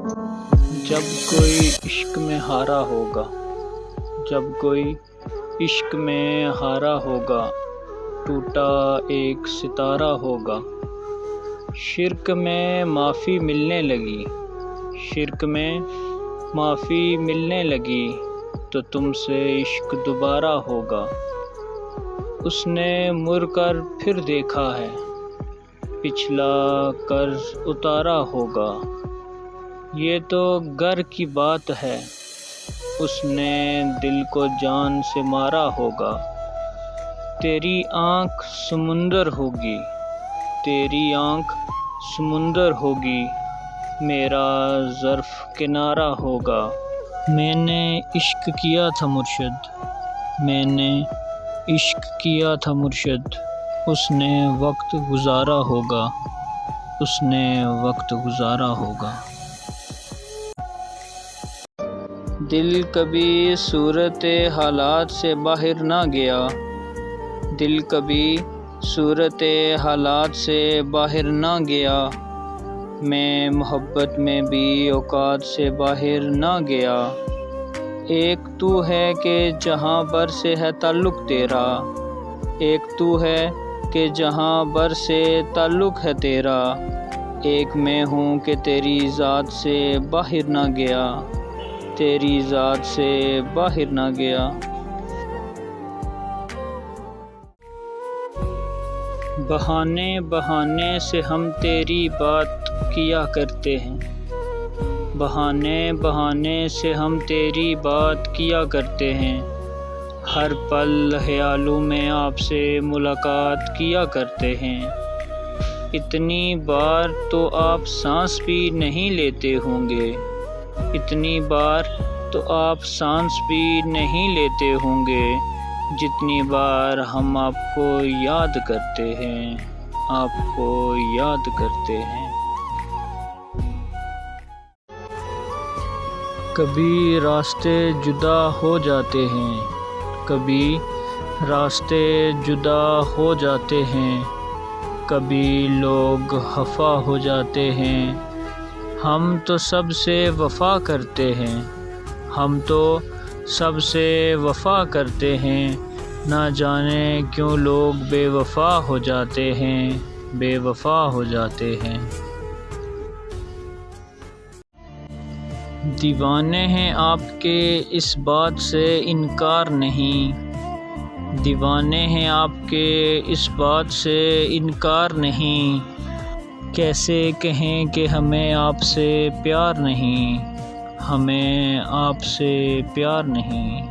جب کوئی عشق میں ہارا ہوگا، جب کوئی عشق میں ہارا ہوگا، ٹوٹا ایک ستارہ ہوگا۔ شرک میں معافی ملنے لگی، شرک میں معافی ملنے لگی، تو تم سے عشق دوبارہ ہوگا۔ اس نے مڑ کر پھر دیکھا ہے، پچھلا قرض اتارا ہوگا۔ یہ تو گر کی بات ہے، اس نے دل کو جان سے مارا ہوگا۔ تیری آنکھ سمندر ہوگی، تیری آنکھ سمندر ہوگی، میرا ظرف کنارہ ہوگا۔ میں نے عشق کیا تھا مرشد، میں نے عشق کیا تھا مرشد، اس نے وقت گزارا ہوگا، اس نے وقت گزارا ہوگا۔ دل کبھی صورت حالات سے باہر نہ گیا، دل کبھی صورت حالات سے باہر نہ گیا، میں محبت میں بھی اوقات سے باہر نہ گیا۔ ایک تو ہے کہ جہاں بر سے ہے تعلق تیرا، ایک تو ہے کہ جہاں بر سے تعلق ہے تیرا، ایک میں ہوں کہ تیری ذات سے باہر نہ گیا، تیری ذات سے باہر نہ گیا۔ بہانے بہانے سے ہم تیری بات کیا کرتے ہیں، بہانے بہانے سے ہم تیری بات کیا کرتے ہیں، ہر پل خیالوں میں آپ سے ملاقات کیا کرتے ہیں۔ اتنی بار تو آپ سانس بھی نہیں لیتے ہوں گے، اتنی بار تو آپ سانس بھی نہیں لیتے ہوں گے، جتنی بار ہم آپ کو یاد کرتے ہیں، آپ کو یاد کرتے ہیں۔ کبھی راستے جدا ہو جاتے ہیں، کبھی راستے جدا ہو جاتے ہیں، کبھی لوگ خفا ہو جاتے ہیں، ہم تو سب سے وفا کرتے ہیں، ہم تو سب سے وفا کرتے ہیں، نہ جانے کیوں لوگ بے وفا ہو جاتے ہیں، بے وفا ہو جاتے ہیں۔ دیوانے ہیں آپ کے اس بات سے انکار نہیں، دیوانے ہیں آپ کے اس بات سے انکار نہیں، کیسے کہیں کہ ہمیں آپ سے پیار نہیں، ہمیں آپ سے پیار نہیں۔